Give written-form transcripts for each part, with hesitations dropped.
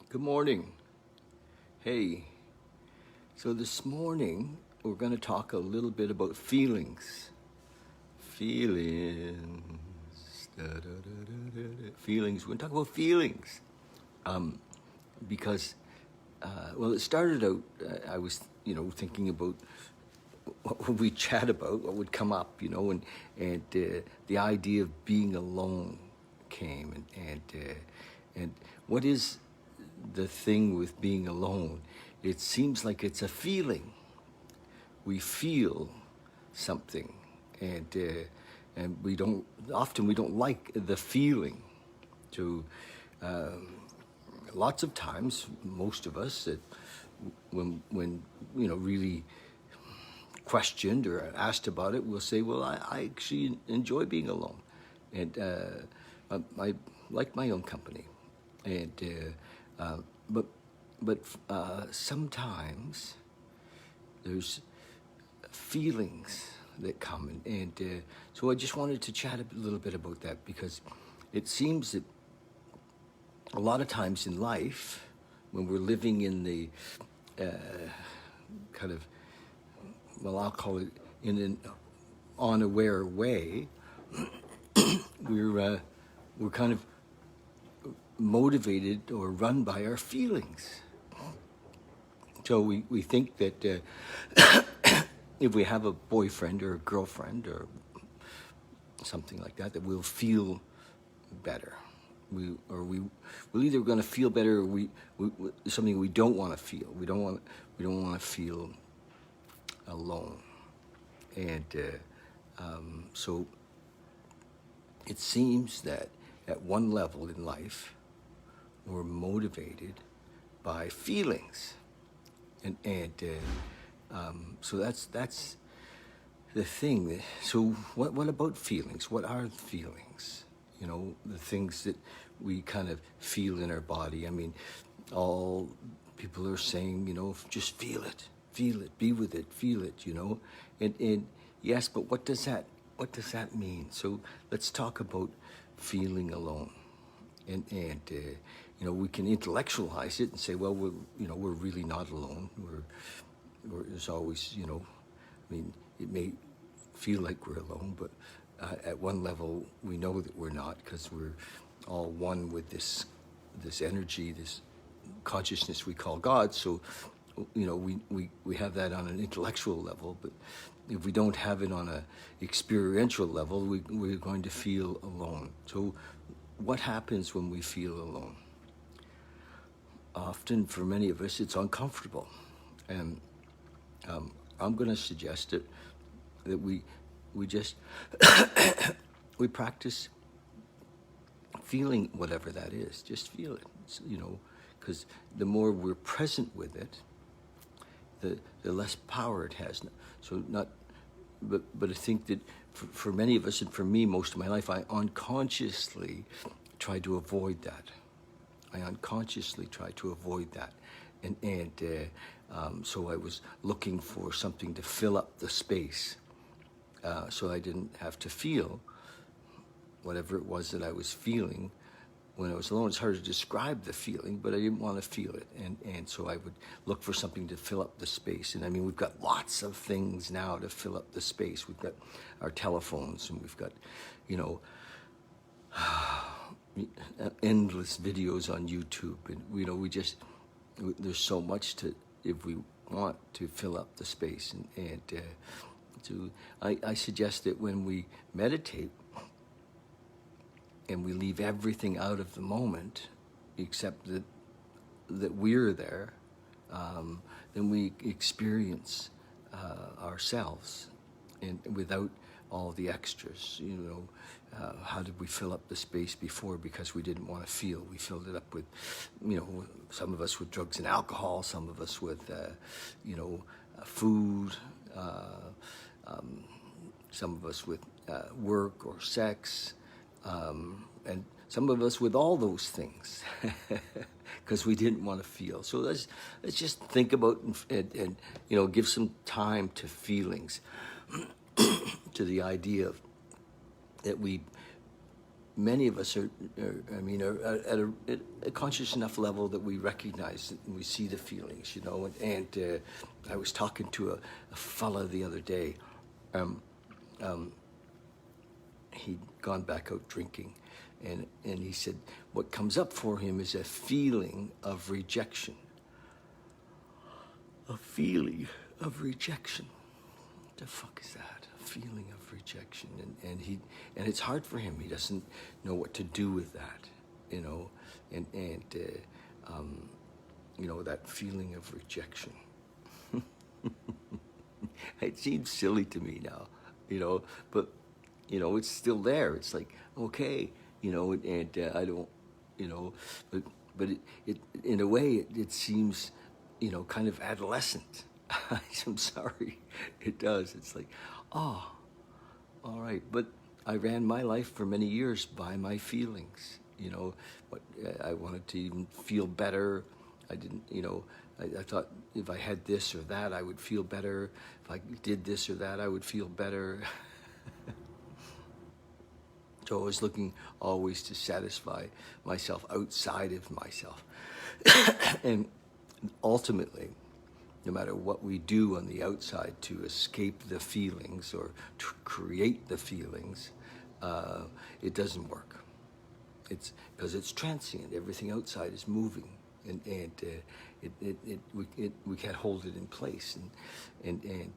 Good morning. Hey, so this morning we're going to talk a little bit about feelings. Feelings. Feelings. We're going to talk about feelings. Because, well, it started out, I was, thinking about what would we chat about, what would come up, and the idea of being alone came. And what is the thing with being alone? It seems like it's a feeling. We feel something, and we don't like the feeling. So lots of times, most of us, that when really questioned or asked about it, we'll say, well, I actually enjoy being alone, and I like my own company, and but sometimes there's feelings that come, and so I just wanted to chat a little bit about that, because it seems that a lot of times in life, when we're living in the kind of, well, I'll call it in an unaware way, we're kind of motivated or run by our feelings. So we think that if we have a boyfriend or a girlfriend or something like that, that we'll feel better. We're either going to feel better, or we something we don't want to feel. We don't want to feel alone, and so it seems that at one level in life, we're motivated by feelings, and so that's the thing. So what about feelings? What are feelings? The things that we kind of feel in our body. I mean, all people are saying, just feel it, be with it, feel it, and yes, but what does that mean? So let's talk about feeling alone, and we can intellectualize it and say, well, we're really not alone. There's always, I mean, it may feel like we're alone, but at one level we know that we're not, because we're all one with this energy, this consciousness we call God. So we have that on an intellectual level, but if we don't have it on a experiential level, we're going to feel alone. So what happens when we feel alone? Often, for many of us, it's uncomfortable, and I'm going to suggest that we just we practice feeling whatever that is. Just feel it, because the more we're present with it, the less power it has. So but I think that for many of us, and for me, most of my life, I unconsciously try to avoid that. And so I was looking for something to fill up the space, so I didn't have to feel whatever it was that I was feeling when I was alone. It's hard to describe the feeling, but I didn't want to feel it, and so I would look for something to fill up the space. And I mean, we've got lots of things now to fill up the space. We've got our telephones, and we've got, endless videos on YouTube, and there's so much to, if we want to fill up the space, and I suggest that when we meditate and we leave everything out of the moment, except that we're there, then we experience ourselves, and without all the extras. How did we fill up the space before? Because we didn't want to feel. We filled it up with, some of us with drugs and alcohol, some of us with, food, some of us with work or sex, and some of us with all those things, because we didn't want to feel. So let's just think about and give some time to feelings, to the idea of that we many of us are at a conscious enough level that we recognize it and we see the feelings, you know. And I was talking to a fella the other day. He'd gone back out drinking, and he said what comes up for him is a feeling of rejection. A feeling of rejection. What the fuck is that? A feeling of rejection. And it's hard for him. He doesn't know what to do with that, you know, and you know, that feeling of rejection. It seems silly to me now, you know, but, you know, it's still there. It's like, okay, you know, and I don't, you know, but it in a way, it seems, you know, kind of adolescent. I'm sorry, it does. It's like, oh, all right. But I ran my life for many years by my feelings, you know. But I wanted to even feel better. I didn't, you know, I thought if I had this or that, I would feel better. If I did this or that, I would feel better. So I was looking always to satisfy myself outside of myself. And ultimately, no matter what we do on the outside to escape the feelings or to create the feelings, it doesn't work. It's because it's transient. Everything outside is moving, and we can't hold it in place. And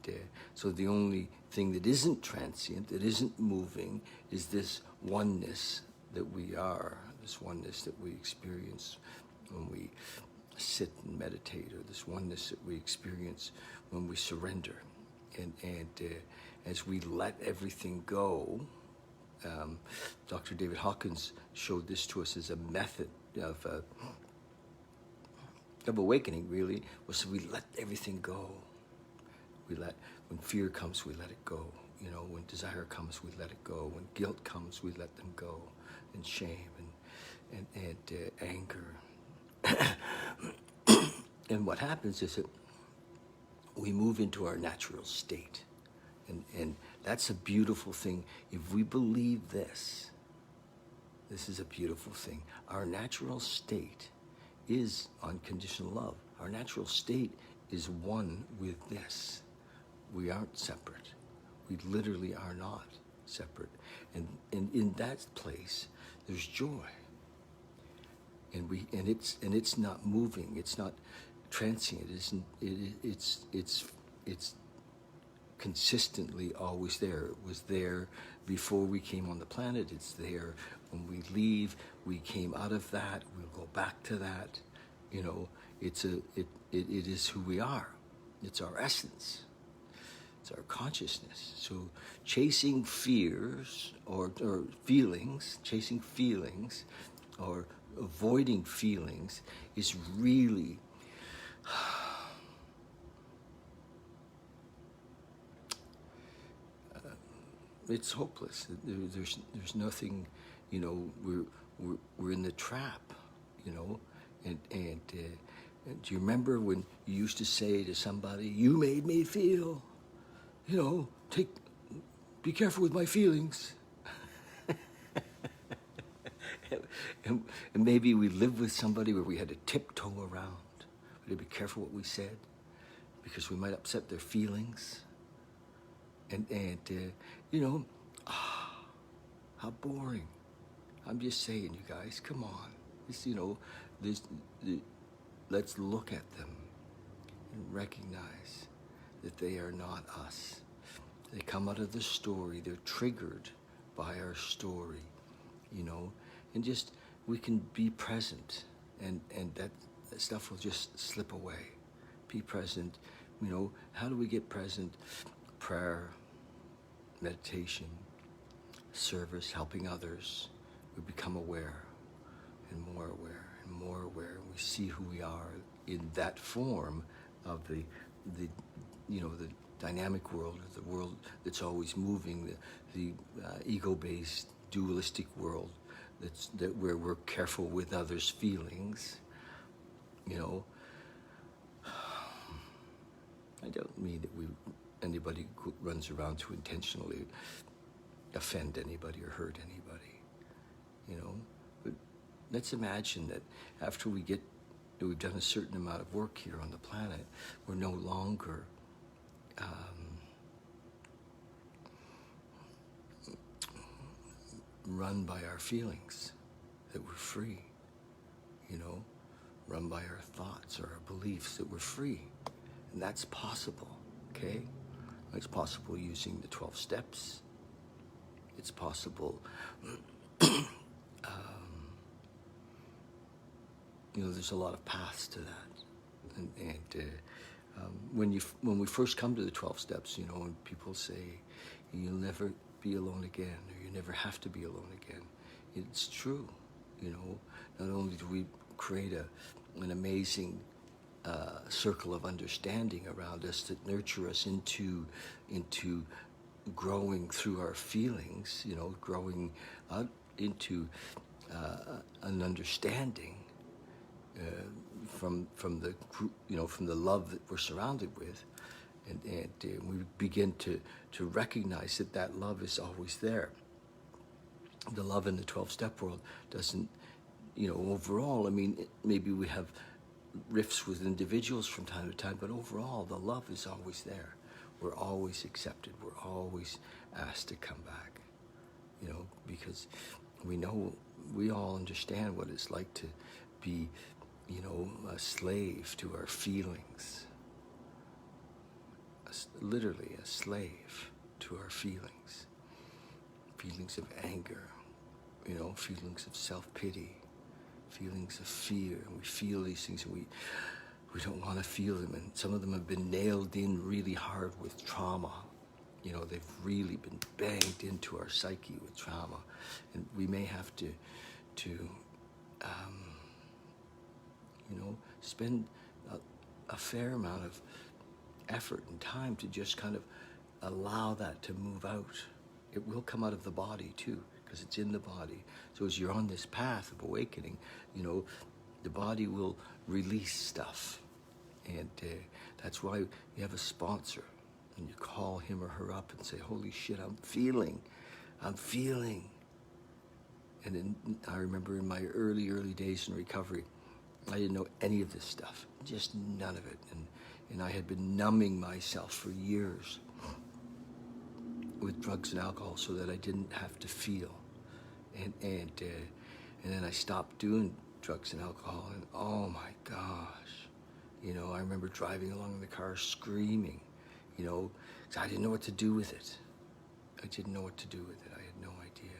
so the only thing that isn't transient, that isn't moving, is this oneness that we are, this oneness that we experience when we sit and meditate, or this oneness that we experience when we surrender. And as we let everything go, Dr. David Hawkins showed this to us as a method of awakening, really, was we let everything go. When fear comes, we let it go. You know, when desire comes, we let it go. When guilt comes, we let them go. And shame and anger. And what happens is that we move into our natural state. And that's a beautiful thing. If we believe this is a beautiful thing. Our natural state is unconditional love. Our natural state is one with this. We aren't separate. We literally are not separate. And in that place, there's joy. And it's not moving. It's not transient. It's consistently always there. It was there before we came on the planet. It's there when we leave. We came out of that. We'll go back to that. You know, it is who we are. It's our essence. It's our consciousness. So chasing fears or feelings, chasing feelings or avoiding feelings is really it's hopeless. There's nothing, you know. We're in the trap, you know. And do you remember when you used to say to somebody, "You made me feel," you know, be careful with my feelings. And maybe we lived with somebody where we had to tiptoe around. We had to be careful what we said because we might upset their feelings. And you know, how boring. I'm just saying, you guys, come on. You know, let's look at them and recognize that they are not us. They come out of the story. They're triggered by our story, you know. And just, we can be present, and that stuff will just slip away. Be present. You know, how do we get present? Prayer, meditation, service, helping others. We become aware and more aware and more aware. We see who we are in that form of the you know, the dynamic world, the world that's always moving, the ego-based, dualistic world where we're careful with others' feelings. You know, I don't mean that anybody runs around to intentionally offend anybody or hurt anybody. you know. But let's imagine that after we've done a certain amount of work here on the planet, we're no longer run by our feelings, that we're free, you know, run by our thoughts or our beliefs, that we're free. And that's possible, okay? It's possible using the 12 steps. It's possible, you know, there's a lot of paths to that. When we first come to the 12 steps, you know, when people say, you'll never be alone again, or you never have to be alone again, it's true. You know, not only do we create an amazing circle of understanding around us that nurture us into growing through our feelings, you know, growing out into an understanding from the group, you know, from the love that we're surrounded with, and we begin to recognize that love is always there. The love in the 12-step world doesn't, you know, overall, I mean, maybe we have rifts with individuals from time to time, but overall, the love is always there. We're always accepted. We're always asked to come back, you know, because we all understand what it's like to be, you know, a slave to our feelings. Literally a slave to our feelings. Feelings of anger, you know, feelings of self-pity, feelings of fear. And we feel these things, and we don't want to feel them. And some of them have been nailed in really hard with trauma. You know, they've really been banged into our psyche with trauma. And we may have to you know, spend a fair amount of effort and time to just kind of allow that to move out. It will come out of the body too, because it's in the body. So as you're on this path of awakening, you know, the body will release stuff. And that's why you have a sponsor, and you call him or her up and say, holy shit, I'm feeling. And then I remember in my early days in recovery, I didn't know any of this stuff, just none of it. And I had been numbing myself for years with drugs and alcohol so that I didn't have to feel. And then I stopped doing drugs and alcohol, and oh my gosh, you know, I remember driving along in the car screaming, you know, because I didn't know what to do with it. I didn't know what to do with it. I had no idea.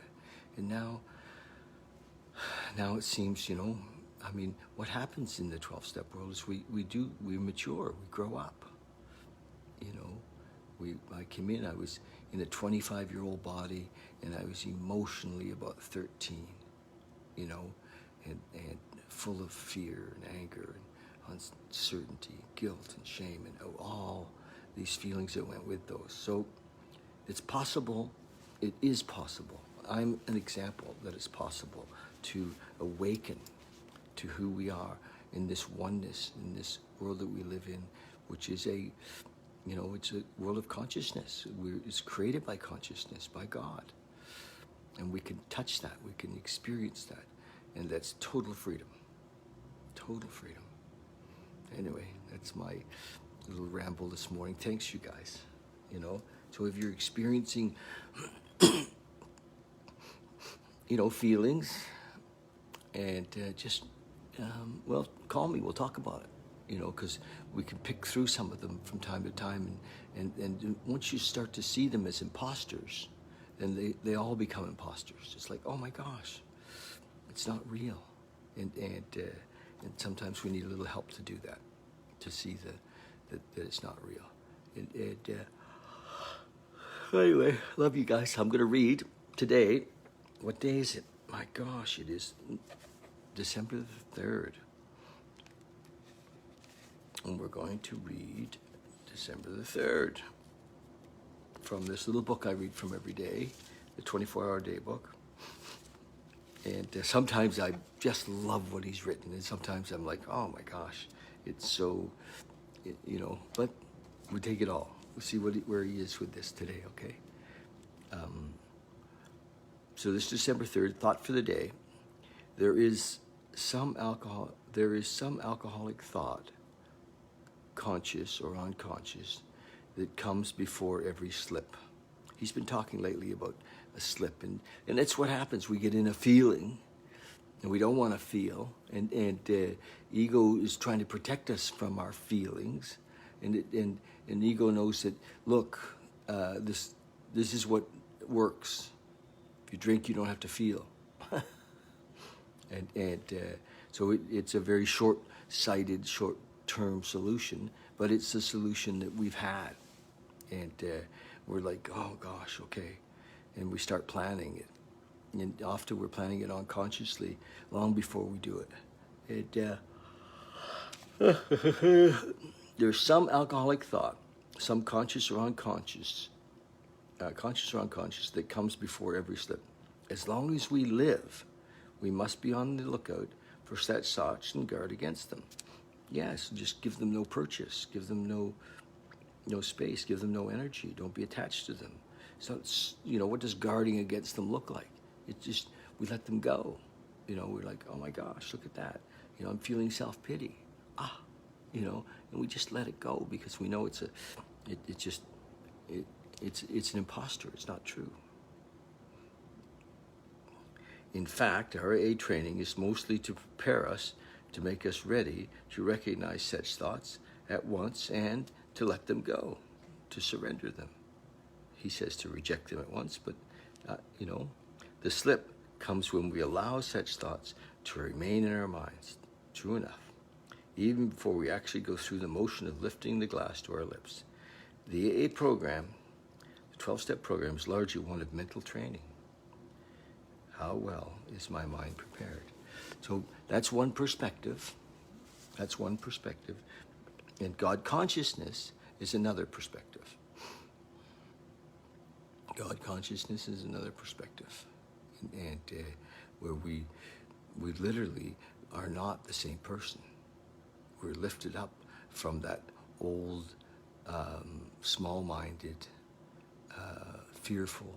And now it seems, you know, I mean, what happens in the 12-step world is we mature, we grow up. You know, I came in, I was in a 25-year-old body, and I was emotionally about 13, you know, and full of fear and anger and uncertainty, guilt and shame, and all these feelings that went with those. So it's possible, it is possible. I'm an example that it's possible to awaken to who we are in this oneness, in this world that we live in, which is you know, it's a world of consciousness. It's created by consciousness, by God. And we can touch that, we can experience that. And that's total freedom. Total freedom. Anyway, that's my little ramble this morning. Thanks, you guys. You know, so if you're experiencing, you know, feelings, and just, well, call me, we'll talk about it, you know, because we can pick through some of them from time to time, and once you start to see them as imposters, then they all become imposters. It's like, oh my gosh, it's not real, and sometimes we need a little help to do that, to see that it's not real. Anyway, love you guys. I'm going to read today. What day is it? My gosh, it is December the 3rd. And we're going to read December the 3rd from this little book I read from every day, the 24-hour day book. And sometimes I just love what he's written, and sometimes I'm like, oh my gosh, it's so, you know, but we take it all. We'll see where he is with this today, okay? So this December 3rd, thought for the day. There is some alcoholic thought, conscious or unconscious, that comes before every slip. He's been talking lately about a slip, and that's what happens. We get in a feeling, and we don't want to feel, and ego is trying to protect us from our feelings, and ego knows that, look, this is what works. If you drink, you don't have to feel. So it's a very short-sighted, short-term solution, but it's a solution that we've had. And we're like, oh gosh, okay. And we start planning it. And often we're planning it unconsciously long before we do it. There's some alcoholic thought, some conscious or unconscious, that comes before every slip. As long as we live, we must be on the lookout for such thoughts and guard against them. Yes, just give them no purchase, give them no space, give them no energy. Don't be attached to them. So, what does guarding against them look like? It's just, we let them go. We're like, oh my gosh, look at that. I'm feeling self-pity. And we just let it go because we know it's an imposter. It's not true. In fact, our AA training is mostly to prepare us, to make us ready to recognize such thoughts at once and to let them go, to surrender them. He says to reject them at once, but, the slip comes when we allow such thoughts to remain in our minds. True enough. Even before we actually go through the motion of lifting the glass to our lips. The AA program, the 12-step program, is largely one of mental training. How well is my mind prepared? So that's one perspective. And God consciousness is another perspective. God consciousness is another perspective. And where we literally are not the same person. We're lifted up from that old, small-minded, fearful,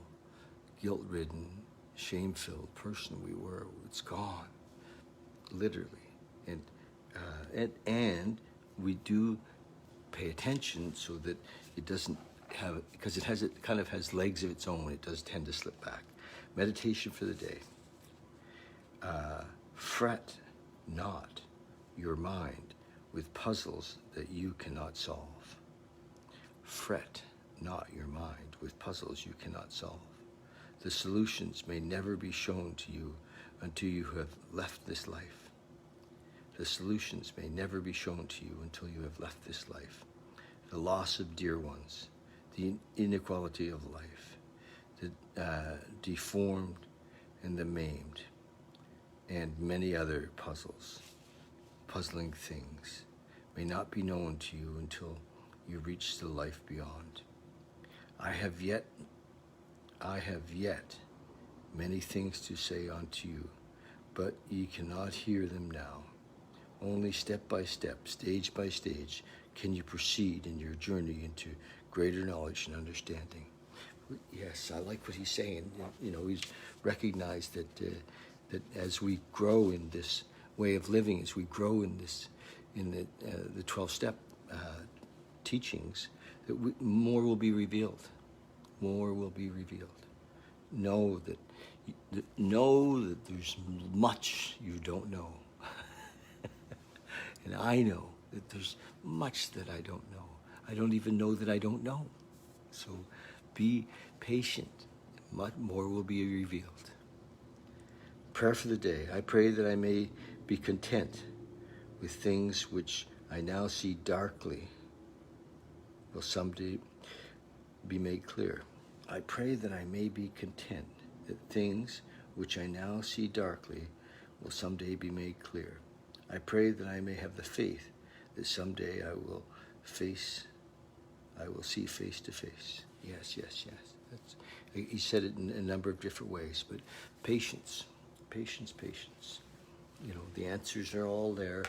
guilt-ridden, shame-filled person we were. It's gone, literally. And we do pay attention so that it doesn't have, because it kind of has legs of its own. It does tend to slip back. Meditation for the day. Fret not your mind with puzzles that you cannot solve. Fret not your mind with puzzles you cannot solve. The solutions may never be shown to you until you have left this life. The solutions may never be shown to you until you have left this life. The loss of dear ones, the inequality of life, the deformed and the maimed, and many other puzzling things may not be known to you until you reach the life beyond. I have yet many things to say unto you, but ye cannot hear them now. Only step by step, stage by stage, can you proceed in your journey into greater knowledge and understanding. Yes, I like what he's saying. He's recognized that as we grow in this way of living, as we grow in the 12-step teachings, that more will be revealed. More will be revealed. Know that there's much you don't know. And I know that there's much that I don't know. I don't even know that I don't know. So be patient. Much more will be revealed. Prayer for the day. I pray that I may be content with things which I now see darkly will someday be made clear. I pray that I may be content that things which I now see darkly will someday be made clear. I pray that I may have the faith that someday I will see face to face. Yes. He said it in a number of different ways, but patience. The answers are all there,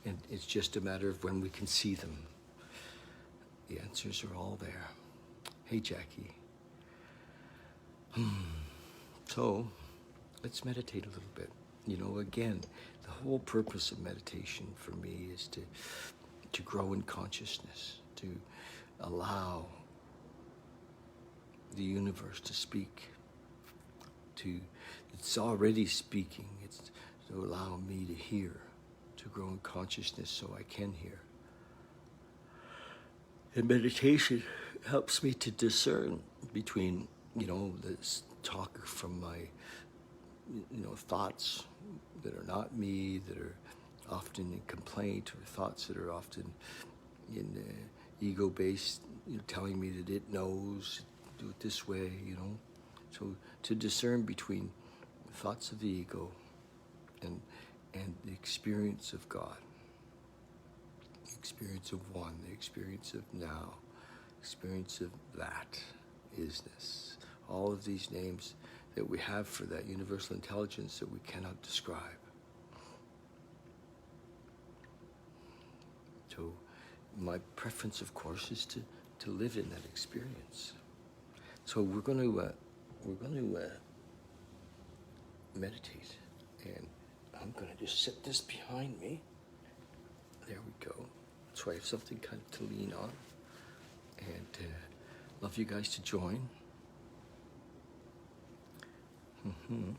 and it's just a matter of when we can see them. The answers are all there. Hey, Jackie. So let's meditate a little bit. Again, the whole purpose of meditation for me is to grow in consciousness, to allow the universe to speak. It's already speaking. It's to allow me to hear, to grow in consciousness so I can hear. And meditation helps me to discern between, this talk from my, thoughts that are not me, that are often in complaint, or thoughts that are often in ego-based, telling me that it knows, do it this way, So to discern between thoughts of the ego and the experience of God, the experience of one, the experience of now, experience of that, isness, all of these names that we have for that universal intelligence that we cannot describe. So my preference, of course, is to live in that experience. So we're going to meditate, and I'm going to just set this behind me. There we go. So I have something kind of to lean on, and love you guys to join. There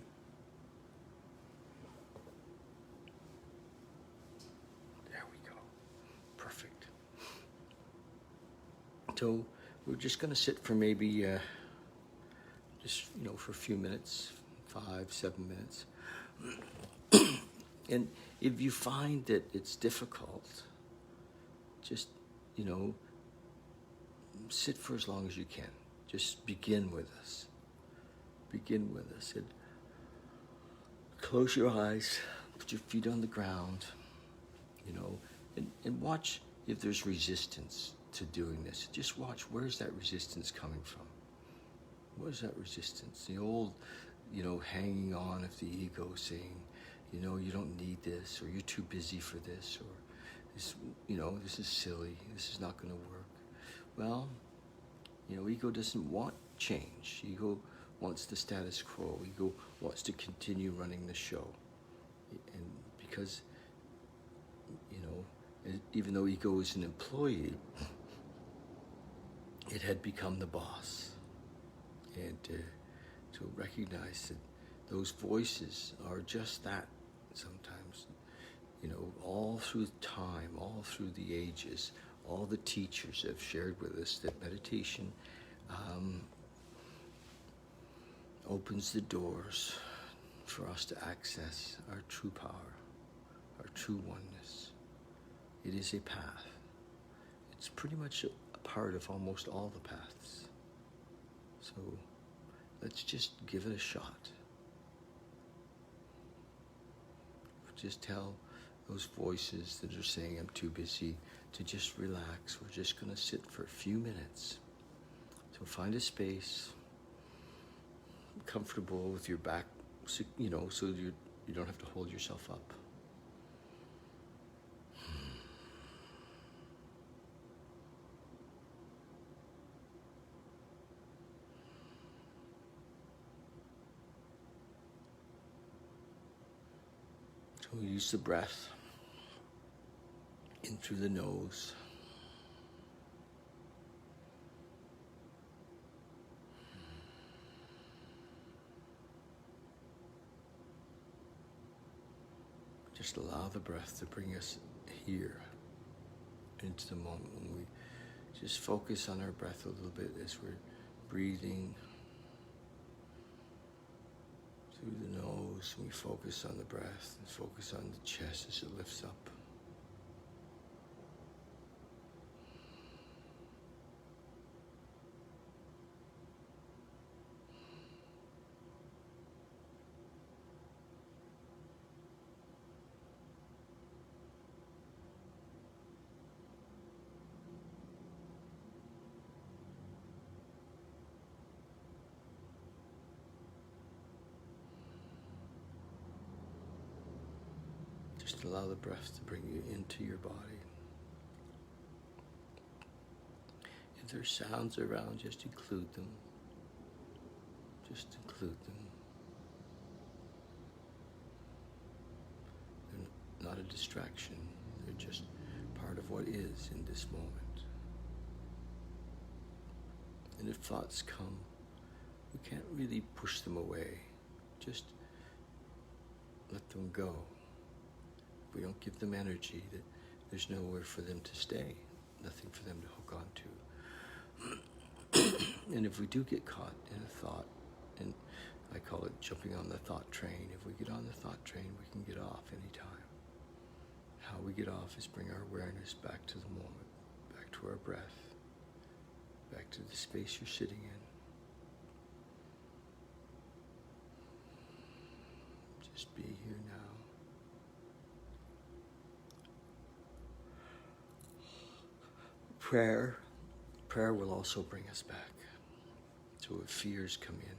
we go. Perfect. So we're just going to sit for maybe for a few minutes, 5-7 minutes. And if you find that it's difficult, just, sit for as long as you can. Just begin with us. Begin with us. And close your eyes, put your feet on the ground, and watch if there's resistance to doing this. Just watch, where's that resistance coming from? Where's that resistance? The old, hanging on of the ego saying, you don't need this, or you're too busy for this, or this, this is silly, this is not going to work. Well, ego doesn't want change. Ego wants the status quo. Ego wants to continue running the show. And because, even though ego is an employee, it had become the boss. And to recognize that those voices are just that sometimes. All through time, all through the ages, all the teachers have shared with us that meditation opens the doors for us to access our true power, our true oneness. It is a path. It's pretty much a part of almost all the paths. So let's just give it a shot. Just tell those voices that are saying I'm too busy to just relax. We're just going to sit for a few minutes. So find a space, comfortable with your back, so you don't have to hold yourself up. So we use the breath in through the nose. Just allow the breath to bring us here into the moment when we just focus on our breath a little bit as we're breathing through the nose. We focus on the breath and focus on the chest as it lifts up. Just allow the breath to bring you into your body. If there's sounds around, just include them. Just include them. not a distraction. They're just part of what is in this moment. And if thoughts come, we can't really push them away. Just let them go. If we don't give them energy, there's nowhere for them to stay, nothing for them to hook onto. And if we do get caught in a thought, and I call it jumping on the thought train, if we get on the thought train, we can get off anytime. How we get off is bring our awareness back to the moment, back to our breath, back to the space you're sitting in. Just be here now. Prayer will also bring us back. So if fears come in,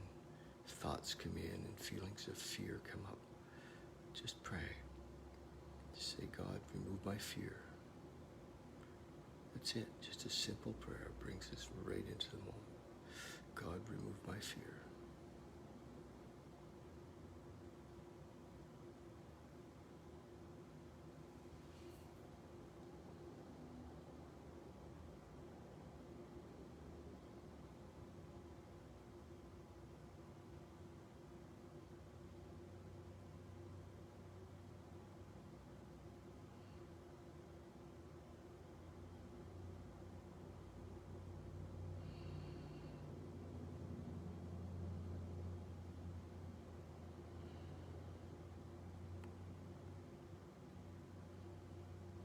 thoughts come in, and feelings of fear come up, just pray. Just say, God, remove my fear. That's it. Just a simple prayer brings us right into the moment. God, remove my fear.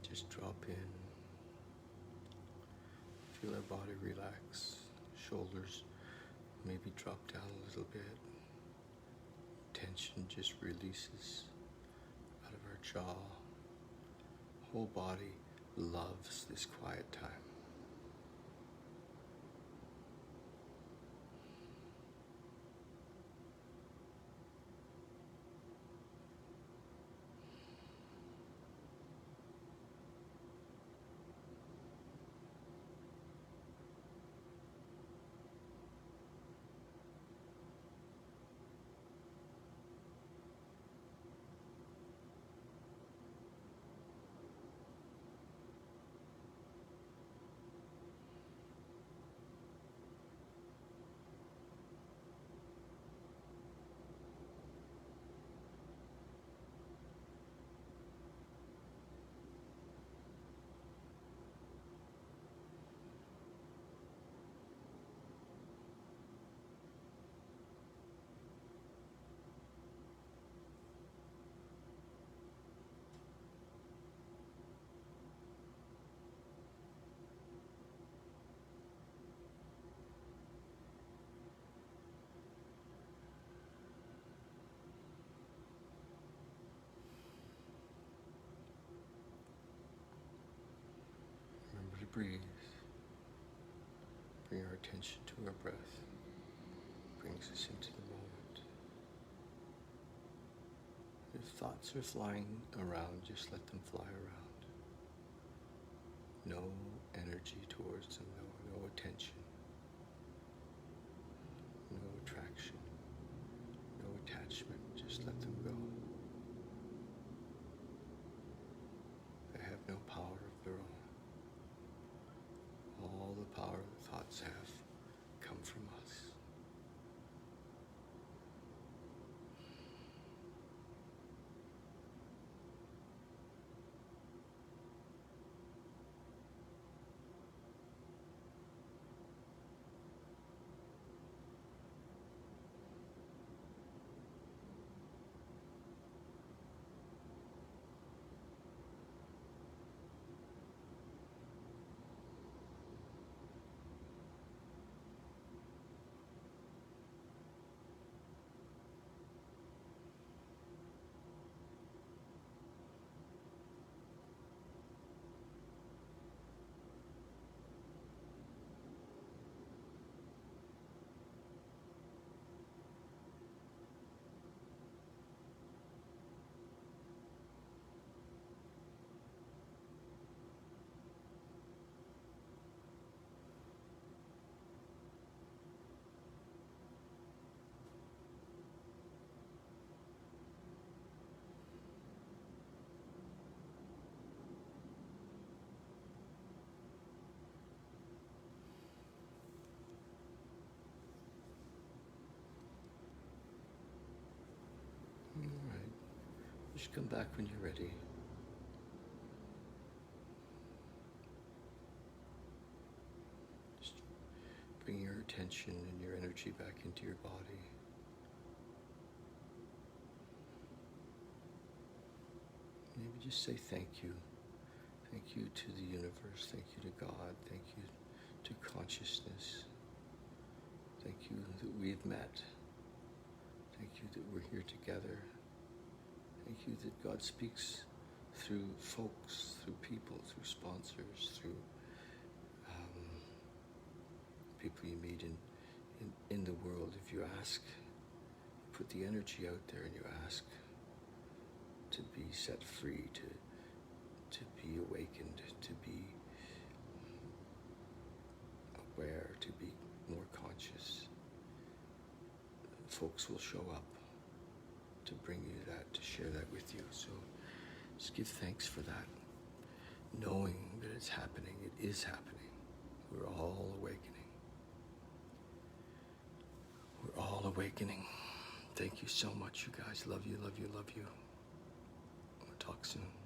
Just drop in. Feel our body relax. Shoulders maybe drop down a little bit. Tension just releases out of our jaw. Whole body loves this quiet time. Remember to breathe. Bring our attention to our breath. Brings us into the moment. If thoughts are flying around, just let them fly around. No energy towards them, no attention, no attraction, no attachment. Just let them go. They have no power of their own. All the power the thoughts have come from us. Just come back when you're ready. Just bring your attention and your energy back into your body. Maybe just say thank you. Thank you to the universe. Thank you to God. Thank you to consciousness. Thank you that we've met. Thank you that we're here together. Thank you that God speaks through folks, through people, through sponsors, through people you meet in the world. If you ask, put the energy out there and you ask to be set free, to be awakened, to be aware, to be more conscious, folks will show up to bring you that, to share that with you. So just give thanks for that, knowing that it's happening. It is happening. We're all awakening. We're all awakening. Thank you so much, you guys. Love you, love you, love you. We'll talk soon.